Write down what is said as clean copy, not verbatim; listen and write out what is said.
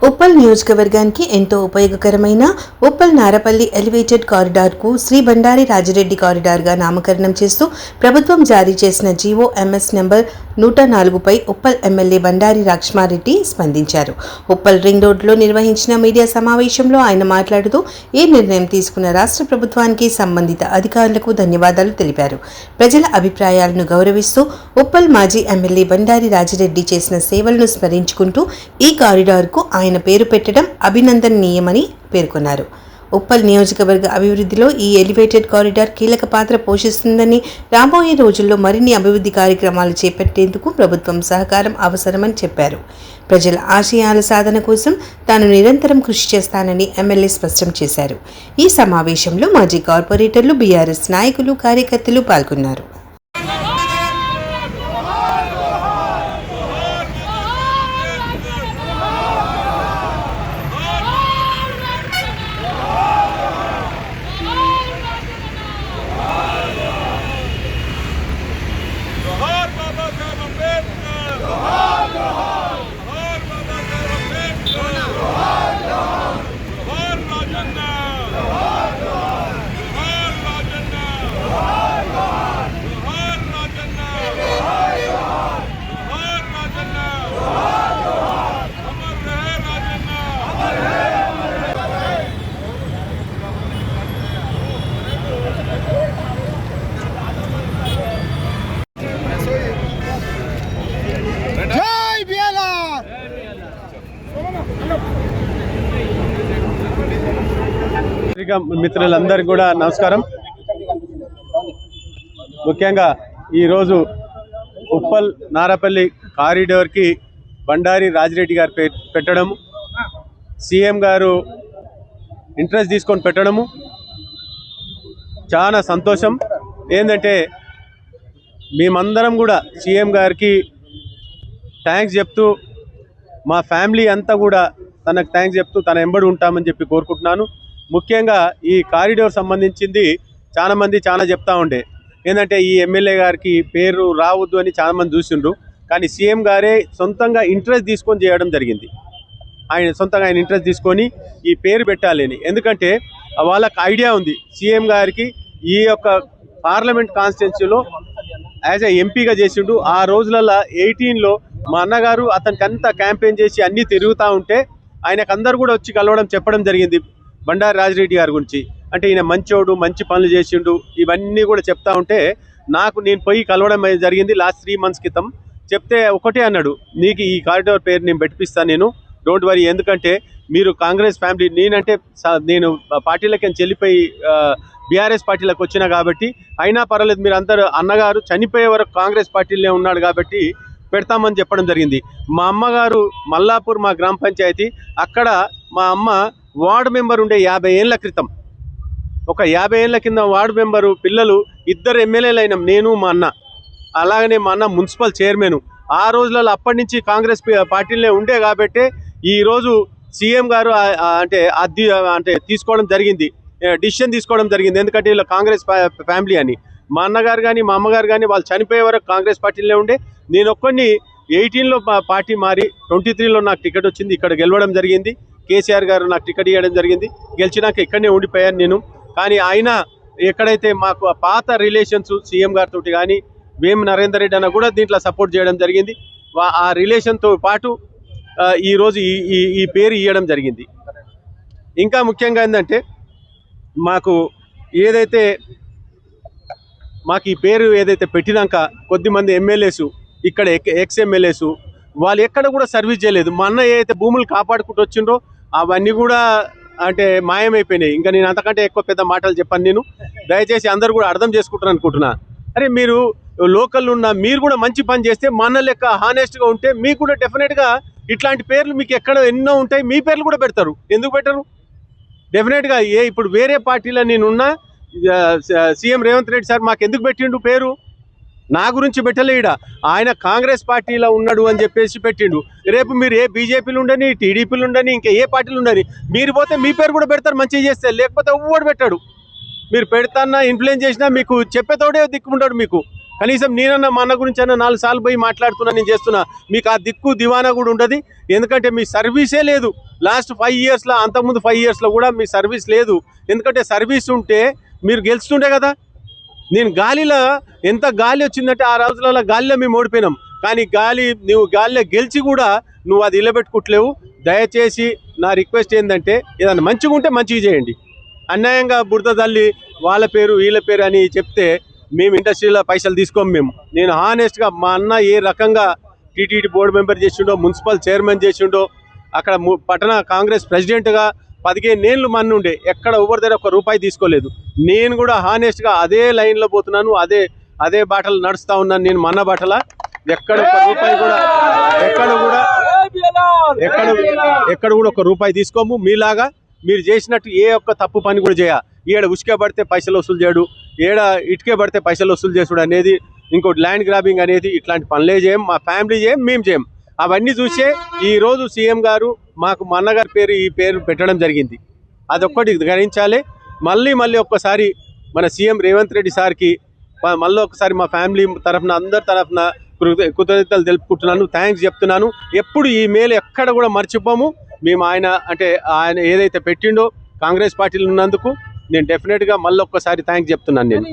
ఉప్పల్ నియోజకవర్గానికి ఎంతో ఉపయోగకరమైన ఉప్పల్ నారపల్లి ఎలివేటెడ్ కారిడార్కు శ్రీ బండారి రాజిరెడ్డి కారిడార్గా నామకరణం చేస్తూ ప్రభుత్వం జారీ చేసిన జీవో ఎంఎస్ నంబర్ 104పై ఉప్పల్ ఎమ్మెల్యే బండారి లక్ష్మారెడ్డి స్పందించారు. ఉప్పల్ రింగ్ రోడ్లో నిర్వహించిన మీడియా సమావేశంలో ఆయన మాట్లాడుతూ ఈ నిర్ణయం తీసుకున్న రాష్ట్ర ప్రభుత్వానికి సంబంధిత అధికారులకు ధన్యవాదాలు తెలిపారు. ప్రజల అభిప్రాయాలను గౌరవిస్తూ ఉప్పల్ మాజీ ఎమ్మెల్యే బండారి రాజిరెడ్డి చేసిన సేవలను స్మరించుకుంటూ ఈ కారిడార్కు ఆయన పేరు పెట్టడం అభినందనీయమని పేర్కొన్నారు. ఉప్పల్ నియోజకవర్గ అభివృద్ధిలో ఈ ఎలివేటెడ్ కారిడార్ కీలక పాత్ర పోషిస్తుందని, రాబోయే రోజుల్లో మరిన్ని అభివృద్ధి కార్యక్రమాలు చేపట్టేందుకు ప్రభుత్వం సహకారం అవసరమని చెప్పారు. ప్రజల ఆశయాల సాధన కోసం తాను నిరంతరం కృషి చేస్తానని ఎమ్మెల్యే స్పష్టం చేశారు. ఈ సమావేశంలో మాజీ కార్పొరేటర్లు, బీఆర్ఎస్ నాయకులు, కార్యకర్తలు పాల్గొన్నారు. మిత్రులందరికీ కూడా నమస్కారం. ముఖ్యంగా ఈరోజు ఉప్పల్ నారపల్లి కారిడార్కి బండారి రాజిరెడ్డి గారు పెట్టడము, సీఎం గారు ఇంట్రెస్ట్ తీసుకొని పెట్టడము చాలా సంతోషం. ఏంటంటే మేమందరం కూడా సీఎం గారికి థ్యాంక్స్ చెప్తూ, మా ఫ్యామిలీ అంతా కూడా తనకు థ్యాంక్స్ చెప్తూ తన ఎంబడి ఉంటామని చెప్పి కోరుకుంటున్నాను. ముఖ్యంగా ఈ కారిడార్ సంబంధించింది చాలామంది చాలా చెప్తా ఉండే, ఏంటంటే ఈ ఎమ్మెల్యే గారికి పేరు రావద్దు అని చాలామంది చూసిండ్రు. కానీ సీఎం గారే సొంతంగా ఇంట్రెస్ట్ తీసుకొని చేయడం జరిగింది. ఆయన ఇంట్రెస్ట్ తీసుకొని ఈ పేరు పెట్టాలని, ఎందుకంటే వాళ్ళకి ఐడియా ఉంది సీఎం గారికి ఈ యొక్క పార్లమెంట్ కాన్స్టిట్యున్సీలో యాజ్ ఏ ఎంపీగా చేసిండు. ఆ రోజులలో 18లో మా అన్నగారు అతనికి అంతా క్యాంపెయిన్ చేసి అన్నీ తిరుగుతూ ఉంటే ఆయనకు అందరూ కూడా వచ్చి కలవడం చెప్పడం జరిగింది బండారి రాజిరెడ్డి గారి గురించి. అంటే ఈయన మంచోడు, మంచి పనులు చేసిండు, ఇవన్నీ కూడా చెప్తా ఉంటే నేను పోయి కలవడం జరిగింది లాస్ట్ 3 months క్రితం. చెప్తే ఒకటే అన్నాడు, నీకు ఈ కారిడార్ పేరు నేను పెట్టిస్తాను, నేను డోంట్ వరీ, ఎందుకంటే మీరు కాంగ్రెస్ ఫ్యామిలీ, నేను పార్టీలకి చెల్లిపోయి బీఆర్ఎస్ పార్టీలకు వచ్చినా కాబట్టి అయినా పర్వాలేదు, మీరు అందరూ అన్నగారు చనిపోయే వరకు కాంగ్రెస్ పార్టీలోనే ఉన్నాడు కాబట్టి పెడతామని చెప్పడం జరిగింది. మా అమ్మగారు మల్లాపూర్, మా గ్రామ పంచాయతీ, అక్కడ మా అమ్మ వార్డు మెంబర్ ఉండే 50 ఏళ్ళ క్రితం. ఒక 50 ఏళ్ళ కింద వార్డు మెంబరు పిల్లలు 2 ఎమ్మెల్యేలు అయినాం, నేను మా అన్న. అలాగనే మా అన్న మున్సిపల్ చైర్మన్. ఆ రోజులలో అప్పటి నుంచి కాంగ్రెస్ పార్టీలే ఉండే కాబట్టి ఈరోజు సీఎం గారు అంటే తీసుకోవడం జరిగింది, డిసిషన్ తీసుకోవడం జరిగింది. ఎందుకంటే వీళ్ళు కాంగ్రెస్ ఫ్యామిలీ అని. మా అన్నగారు కానీ మా అమ్మగారు కానీ వాళ్ళు చనిపోయే వరకు కాంగ్రెస్ పార్టీలే ఉండే. నేను ఒక్కడిని 18లో పార్టీ మారి 23లో నాకు టికెట్ వచ్చింది, ఇక్కడ గెలవడం జరిగింది. కేసీఆర్ గారు నాకు టికెట్ ఇవ్వడం జరిగింది. గెలిచినాక ఇక్కడనే ఉండిపోయాను నేను. కానీ ఆయన ఎక్కడైతే మాకు పాత రిలేషన్స్ సీఎం గారితో కానీ వేం నరేందర్ రెడ్డి అన్న కూడా దీంట్లో సపోర్ట్ చేయడం జరిగింది. ఆ రిలేషన్తో పాటు ఈరోజు ఈ పేరు ఇవ్వడం జరిగింది. ఇంకా ముఖ్యంగా ఏంటంటే మాకు ఈ పేరు ఏదైతే పెట్టినాక కొద్దిమంది ఎమ్మెల్యేసు, ఇక్కడ ఎక్స్ ఎమ్మెల్యేసు, వాళ్ళు ఎక్కడ కూడా సర్వీస్ చేయలేదు. మా అన్న ఏదైతే భూములు కాపాడుకుంటూ వచ్చిండ్రో అవన్నీ కూడా అంటే మాయమైపోయినాయి. ఇంకా నేను అంతకంటే ఎక్కువ పెద్ద మాటలు చెప్పాను. నేను దయచేసి అందరూ కూడా అర్థం చేసుకుంటారు అనుకుంటున్నా. అరే మీరు లోకల్ ఉన్న మీరు కూడా మంచి పని చేస్తే, మా అన్న లెక్క హానెస్ట్గా ఉంటే మీకు కూడా డెఫినెట్గా ఇట్లాంటి పేర్లు మీకు ఎక్కడ ఎన్నో ఉంటాయి, మీ పేర్లు కూడా పెడతారు. ఎందుకు పెట్టరు? డెఫినెట్గా ఇప్పుడు వేరే పార్టీలో నేనున్నా, సీఎం రేవంత్ రెడ్డి సార్ మాకు ఎందుకు పెట్టిండు పేరు? నా గురించి పెట్టలేడా, ఆయన కాంగ్రెస్ పార్టీలో ఉన్నాడు అని చెప్పేసి పెట్టిండు. రేపు మీరు ఏ బీజేపీలు ఉండని, టీడీపీలు ఉండని, ఇంకా ఏ పార్టీలు ఉండని, మీరు పోతే మీ పేరు కూడా పెడతారు మంచిగా చేస్తే. లేకపోతే ఎవ్వడు పెట్టాడు. మీరు పెడతాన్నా ఇన్ఫ్లుయెన్స్ చేసినా మీకు చెప్పేతోడే దిక్కుంటాడు. మీకు కనీసం నేనన్నా మా అన్న గురించి అన్న 4 సార్లు పోయి మాట్లాడుతున్నా, నేను చేస్తున్నా. మీకు ఆ దిక్కు దివానా కూడా ఉంటుంది. ఎందుకంటే మీ సర్వీసే లేదు. లాస్ట్ 5 ఇయర్స్లో, అంతకుముందు 5 ఇయర్స్లో కూడా మీ సర్వీస్ లేదు. ఎందుకంటే సర్వీస్ ఉంటే మీరు గెలుస్తుండే కదా. నేను గాలిలో ఎంత గాలి వచ్చిందంటే ఆ రోజులలో గాలిలో మేము ఓడిపోయినాం. కానీ నువ్వు గాలిలో గెలిచి కూడా నువ్వు అది నిలబెట్టుకోవట్లేవు. దయచేసి నా రిక్వెస్ట్ ఏంటంటే ఏదైనా మంచిగా ఉంటే మంచిగా చేయండి. అన్యాయంగా బురద తల్లి వాళ్ళ పేరు వీళ్ళ పేరు అని చెప్తే మేము ఇండస్ట్రీలో పైసలు తీసుకోము. నేను హానెస్ట్గా మా అన్న ఏ రకంగా టీటీడీ బోర్డు మెంబర్ చేసిండో, మున్సిపల్ చైర్మన్ చేసిండో, అక్కడ పట్టణ కాంగ్రెస్ ప్రెసిడెంట్గా 15 ఏళ్ళు మన ఉండే ఎక్కడ ఎవరి దగ్గర ఒక్క రూపాయి తీసుకోలేదు. నేను కూడా హానెస్ట్గా అదే లైన్లో పోతున్నాను, అదే బాటలు నడుస్తూ ఉన్నాను. నేను మన బాటల ఎక్కడ ఒక్క రూపాయి కూడా ఎక్కడ కూడా ఒక్క రూపాయి తీసుకోము. మీలాగా మీరు చేసినట్టు ఏ ఒక్క తప్పు పని కూడా చేయ. ఈడ ఉసుకే పడితే పైసలు వసూలు చేయడు, ఏడ ఇటుకే పడితే పైసలు వసూలు చేసుడు అనేది, ఇంకోటి ల్యాండ్ గ్రాబింగ్ అనేది, ఇట్లాంటి పనులే చేయం. మా ఫ్యామిలీ చేయం, మేము చేయం. అవన్నీ చూసే ఈరోజు సీఎం గారు మాకు మా అన్నగారి పేరు ఈ పేరు పెట్టడం జరిగింది. అదొక్కటి గ్రహించాలి. మళ్ళీ ఒక్కసారి మన సీఎం రేవంత్ రెడ్డి సార్కి మళ్ళీ ఒకసారి మా ఫ్యామిలీ తరఫున అందరి తరఫున కృతజ్ఞతలు తెలుపుకుంటున్నాను, థ్యాంక్స్ చెప్తున్నాను. ఎప్పుడు ఈ మేలు ఎక్కడ కూడా మర్చిపోము. మేము ఆయన ఏదైతే పెట్టిండో కాంగ్రెస్ పార్టీలో ఉన్నందుకు నేను డెఫినెట్గా మళ్ళీ ఒక్కసారి థ్యాంక్స్ చెప్తున్నాను నేను.